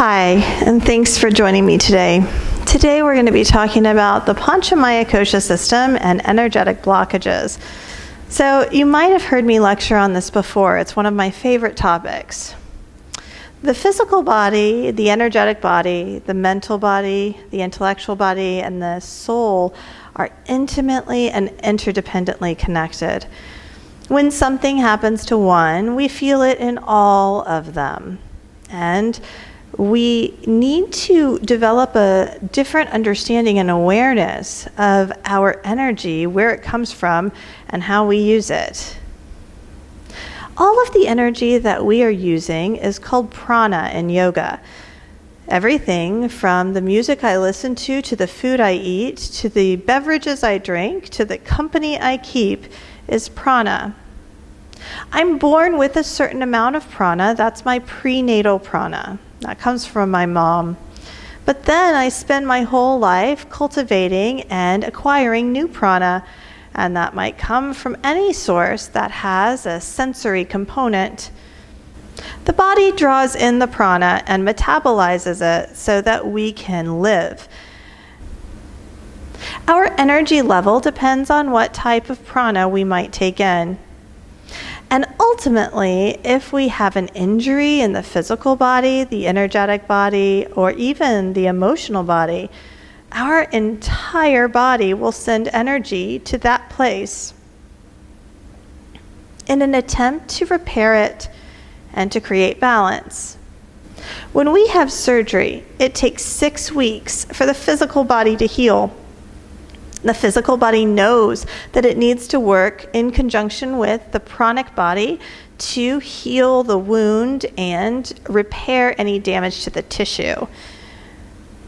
Hi, and thanks for joining me today. Today we're going to be talking about the Panchamaya Kosha system and energetic blockages. So you might have heard me lecture on this before. It's one of my favorite topics. The physical body, the energetic body, the mental body, the intellectual body, and the soul are intimately and interdependently connected. When something happens to one, we feel it in all of them. And we need to develop a different understanding and awareness of our energy, where it comes from, and how we use it. All of the energy that we are using is called prana in yoga. Everything from the music I listen to the food I eat, to the beverages I drink, to the company I keep is prana. I'm born with a certain amount of prana. That's my prenatal prana. That comes from my mom. But then I spend my whole life cultivating and acquiring new prana, and that might come from any source that has a sensory component. The body draws in the prana and metabolizes it so that we can live. Our energy level depends on what type of prana we might take in. And ultimately, if we have an injury in the physical body, the energetic body, or even the emotional body, our entire body will send energy to that place in an attempt to repair it and to create balance. When we have surgery, it takes 6 weeks for the physical body to heal. The physical body knows that it needs to work in conjunction with the pranic body to heal the wound and repair any damage to the tissue.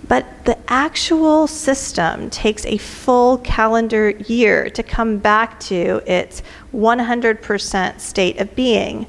But the actual system takes a full calendar year to come back to its 100% state of being.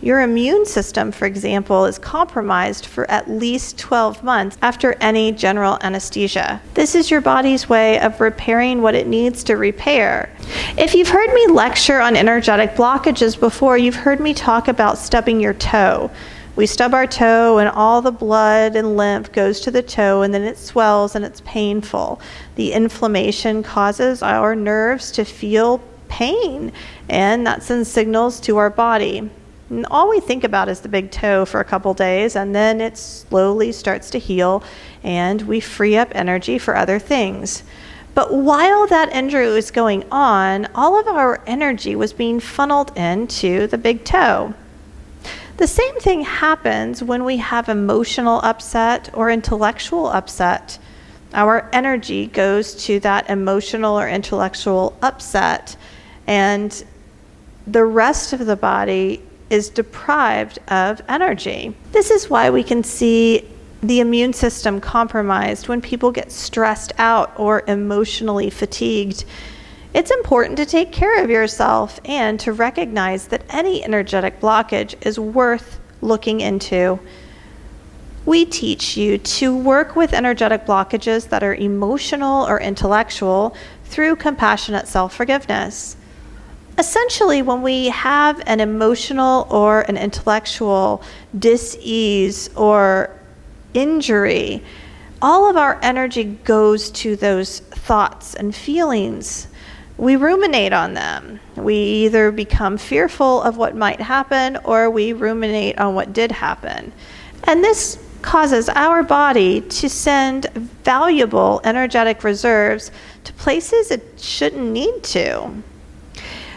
Your immune system, for example, is compromised for at least 12 months after any general anesthesia. This is your body's way of repairing what it needs to repair. If you've heard me lecture on energetic blockages before, you've heard me talk about stubbing your toe. We stub our toe and all the blood and lymph goes to the toe, and then it swells and it's painful. The inflammation causes our nerves to feel pain, and that sends signals to our body. And all we think about is the big toe for a couple days, and then it slowly starts to heal, and we free up energy for other things. But while that injury was going on, all of our energy was being funneled into the big toe. The same thing happens when we have emotional upset or intellectual upset. Our energy goes to that emotional or intellectual upset, and the rest of the body is deprived of energy. This is why we can see the immune system compromised when people get stressed out or emotionally fatigued. It's important to take care of yourself and to recognize that any energetic blockage is worth looking into. We teach you to work with energetic blockages that are emotional or intellectual through compassionate self-forgiveness. Essentially, when we have an emotional or an intellectual dis-ease or injury, all of our energy goes to those thoughts and feelings. We ruminate on them. We either become fearful of what might happen, or we ruminate on what did happen. And this causes our body to send valuable energetic reserves to places it shouldn't need to.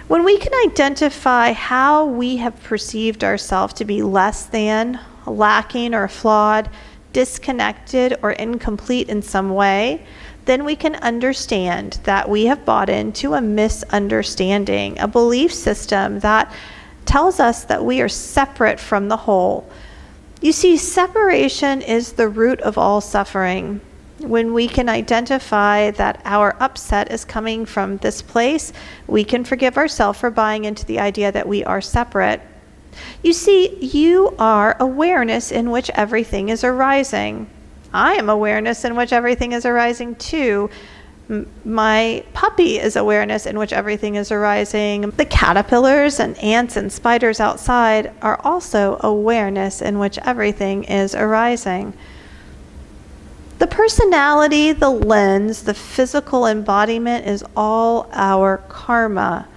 When we can identify how we have perceived ourselves to be less than, lacking or flawed, disconnected or incomplete in some way, then we can understand that we have bought into a misunderstanding, a belief system that tells us that we are separate from the whole. You see, separation is the root of all suffering. When we can identify that our upset is coming from this place, we can forgive ourselves for buying into the idea that we are separate. You see, you are awareness in which everything is arising. I am awareness in which everything is arising too. My puppy is awareness in which everything is arising. The caterpillars and ants and spiders outside are also awareness in which everything is arising. The personality, the lens, the physical embodiment is all our karma.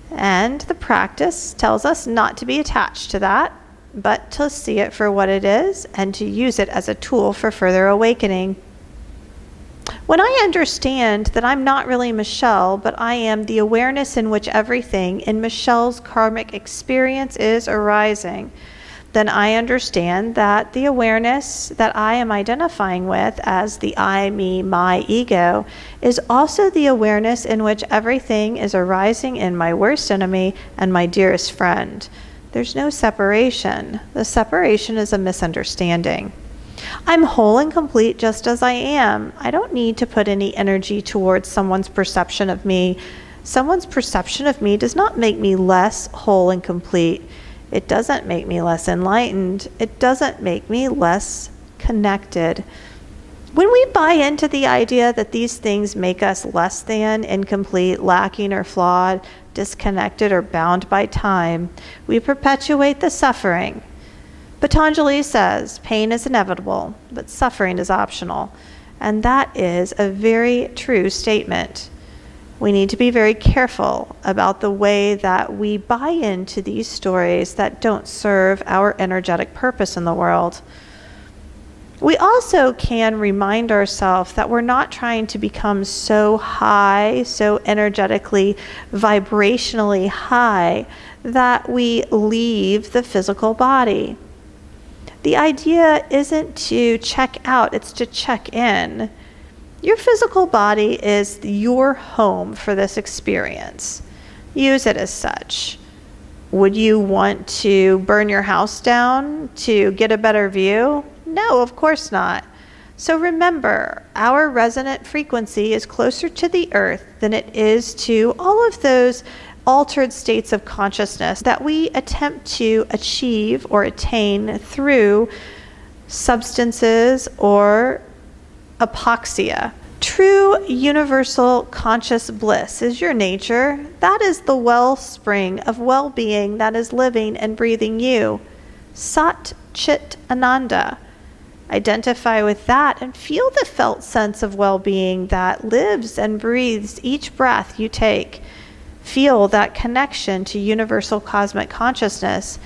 And the practice tells us not to be attached to that, but to see it for what it is and to use it as a tool for further awakening. When I understand that I'm not really Michelle, but I am the awareness in which everything in Michelle's karmic experience is arising, then I understand that the awareness that I am identifying with as the I, me, my ego is also the awareness in which everything is arising in my worst enemy and my dearest friend. There's no separation. The separation is a misunderstanding. I'm whole and complete just as I am. I don't need to put any energy towards someone's perception of me. Someone's perception of me does not make me less whole and complete. It doesn't make me less enlightened. It doesn't make me less connected. When we buy into the idea that these things make us less than, incomplete, lacking, or flawed, disconnected, or bound by time, we perpetuate the suffering. Patanjali says pain is inevitable, but suffering is optional. And that is a very true statement. We need to be very careful about the way that we buy into these stories that don't serve our energetic purpose in the world. We also can remind ourselves that we're not trying to become so high, so energetically, vibrationally high, that we leave the physical body. The idea isn't to check out, it's to check in. Your physical body is your home for this experience. Use it as such. Would you want to burn your house down to get a better view? No, of course not. So remember, our resonant frequency is closer to the earth than it is to all of those altered states of consciousness that we attempt to achieve or attain through substances or apoxia. True universal conscious bliss is your nature. That is the wellspring of well-being that is living and breathing you. Sat Chit Ananda. Identify with that and feel the felt sense of well-being that lives and breathes each breath you take. Feel that connection to universal cosmic consciousness.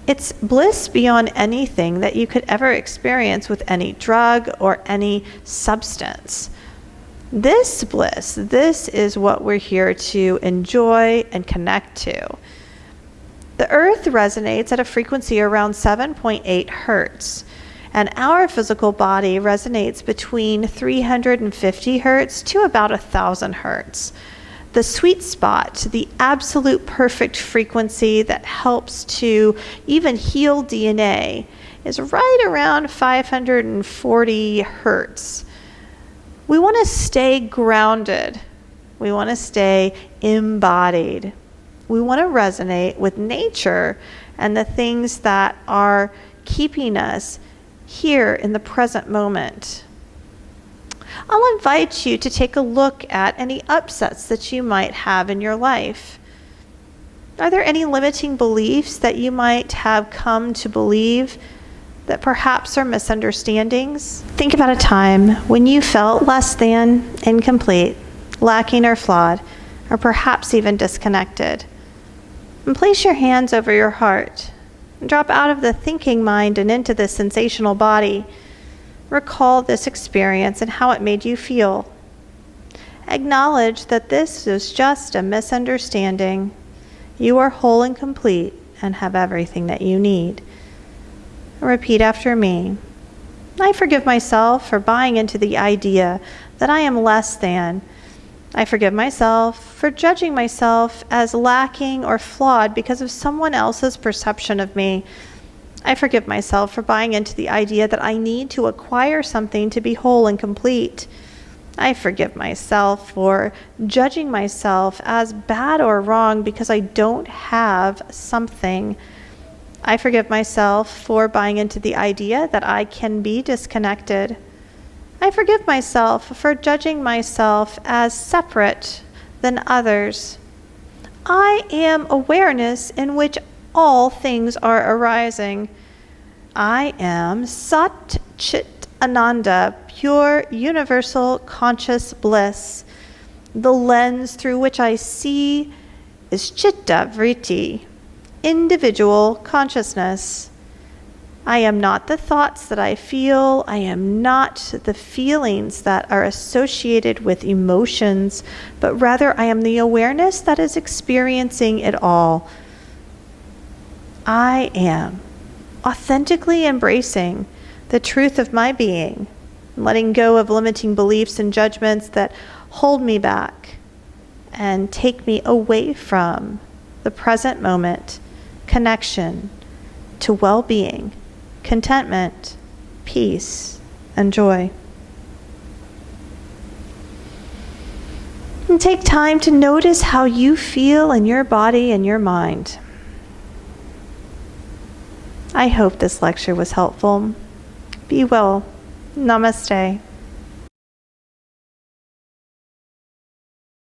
It's bliss beyond anything that you could ever experience with any drug or any substance. This bliss, this is what we're here to enjoy and connect to. The earth resonates at a frequency around 7.8 hertz, and our physical body resonates between 350 hertz to about 1,000 hertz. The sweet spot, the absolute perfect frequency that helps to even heal DNA, is right around 540 hertz. We want to stay grounded. We want to stay embodied. We want to resonate with nature and the things that are keeping us here in the present moment. I'll invite you to take a look at any upsets that you might have in your life. Are there any limiting beliefs that you might have come to believe that perhaps are misunderstandings? Think about a time when you felt less than, incomplete, lacking or flawed, or perhaps even disconnected. And place your hands over your heart. And drop out of the thinking mind and into the sensational body. Recall this experience and how it made you feel. Acknowledge that this is just a misunderstanding. You are whole and complete and have everything that you need. Repeat after me. I forgive myself for buying into the idea that I am less than. I forgive myself for judging myself as lacking or flawed because of someone else's perception of me. I forgive myself for buying into the idea that I need to acquire something to be whole and complete. I forgive myself for judging myself as bad or wrong because I don't have something. I forgive myself for buying into the idea that I can be disconnected. I forgive myself for judging myself as separate than others. I am awareness in which all things are arising. I am Sat Chit Ananda, pure universal conscious bliss. The lens through which I see is Chitta Vritti, individual consciousness. I am not the thoughts that I feel. I am not the feelings that are associated with emotions, but rather I am the awareness that is experiencing it all. I am authentically embracing the truth of my being, letting go of limiting beliefs and judgments that hold me back and take me away from the present moment, connection to well-being, contentment, peace, and joy. And take time to notice how you feel in your body and your mind. I hope this lecture was helpful. Be well. Namaste.